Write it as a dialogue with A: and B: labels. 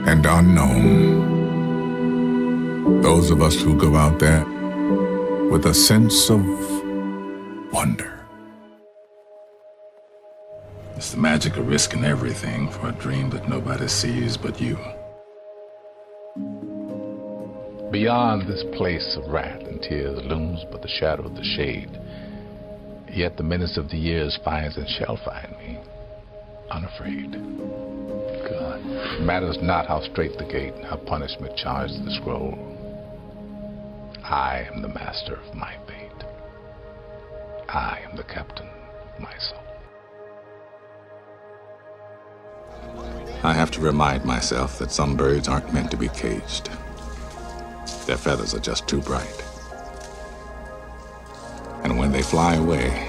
A: and unknown. Those of us who go out there with a sense of wonder.
B: It's the magic of risking everything for a dream that nobody sees but you.
C: Beyond this place of wrath and tears looms but the shadow of the shade. Yet the menace of the years finds and shall find me, unafraid. God, it matters not how straight the gate, how punishment charged the scroll. I am the master of my fate. I am the captain of my soul.
B: I have to remind myself that some birds aren't meant to be caged. Their feathers are just too bright. And when they fly away,